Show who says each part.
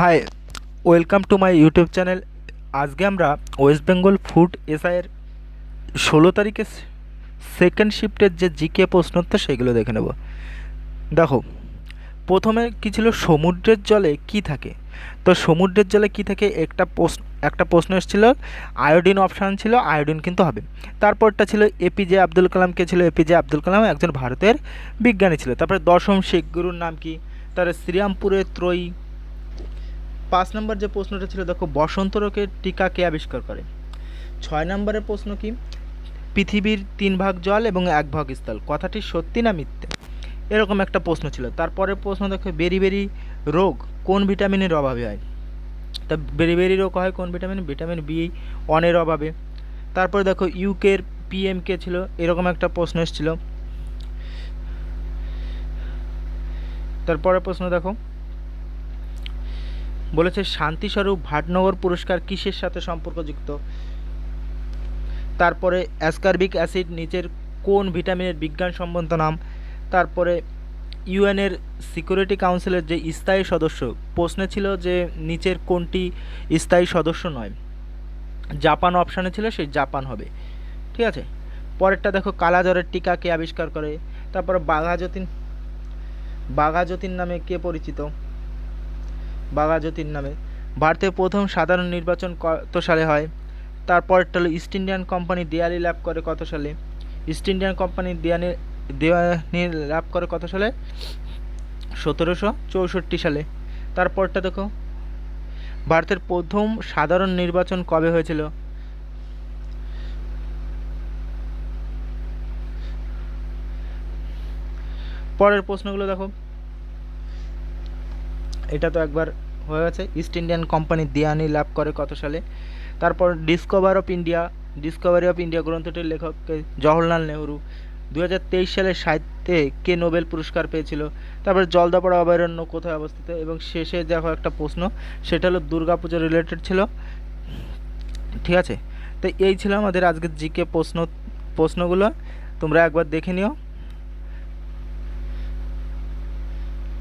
Speaker 1: High, welcome to my YouTube channel. আজকে আমরা West Bengal food এসআইয়ের 16 তারিখে সেকেন্ড শিফটের যে জিকে প্রশ্নোত্তর সেগুলো দেখে নেব। দেখো, প্রথমে কী ছিল, সমুদ্রের জলে কি থাকে। তো সমুদ্রের জলে কি থাকে একটা প্রশ্ন এসেছিল, আয়োডিন অপশান ছিল, আয়োডিন কিন্তু হবে। তারপরটা ছিল এপিজে আব্দুল কালাম। কে ছিল এপিজে আব্দুল কালাম? একজন ভারতের বিজ্ঞানী ছিল। তারপরে দশম শিখ গুরুর নাম কি? তার শ্রীরামপুরের ত্রয়ী। 5 নম্বর যে প্রশ্নটা ছিল, দেখো, বসন্ত রোগের টিকা কে আবিষ্কার করে? 6 নম্বরের প্রশ্ন কি, পৃথিবীর 3 ভাগ জল এবং 1 ভাগ স্থল, কথাটি সত্যি না মিথ্যে? এরকম একটা প্রশ্ন ছিল। তারপরের প্রশ্ন দেখো, বেরি রোগ কোন ভিটামিনের অভাবে হয়? তা বেরি রোগ হয় কোন ভিটামিন? ভিটামিন বি1 এর অভাবে। তারপরে দেখো, ইউকের পিএম কে ছিল? এরকম একটা প্রশ্ন এসেছিল। তারপরের প্রশ্ন দেখো, বলেছে শান্তিস্বরূপ ভাটনগর পুরস্কার কিসের সাথে সম্পর্কযুক্ত? তারপরে অ্যাসকারবিক অ্যাসিড নিচের কোন ভিটামিনের বিজ্ঞানসম্মত নাম? তারপরে ইউএনের সিকিউরিটি কাউন্সিলের যে স্থায়ী সদস্য, প্রশ্নে ছিল যে নিচের কোনটি স্থায়ী সদস্য নয়? জাপান অপশানে ছিল, সেই জাপান হবে। ঠিক আছে। পরেরটা দেখো, কালাজ্বরের টিকা কে আবিষ্কার করে? তারপরে বাঘাযতীন নামে কে পরিচিত? বাঘাযতীন নামে। ভারতের প্রথম সাধারণ নির্বাচন কত সালে হয়? তারপরটা হলো ইস্ট ইন্ডিয়ান কোম্পানি দেয়ালি লাভ করে কত সালে? ইস্ট ইন্ডিয়ান কোম্পানি দেওয়ানি লাভ করে কত সালে? 1764 সালে। তারপরটা দেখো, ভারতের প্রথম সাধারণ নির্বাচন কবে হয়েছিল? পরের প্রশ্নগুলো দেখো, এটা তো একবার হয়ে গেছে। ইস্ট ইন্ডিয়ান কোম্পানি দেওয়ানি লাভ করে কত সালে? তারপর ডিসকভারি অফ ইন্ডিয়া গ্রন্থটির লেখক কে? জওহরলাল নেহরু। 2023 সালে সাহিত্যে কে নোবেল পুরস্কার পেয়েছিল? তারপর জলদাপাড়া অভয়ারণ্য কোথায় অবস্থিত? এবং শেষে দেখো একটা প্রশ্ন, সেটা হলো দুর্গাপুজো রিলেটেড ছিল। ঠিক আছে। তো এই ছিল আমাদের আজকের জিকে প্রশ্নগুলো। তোমরা একবার দেখে নিও।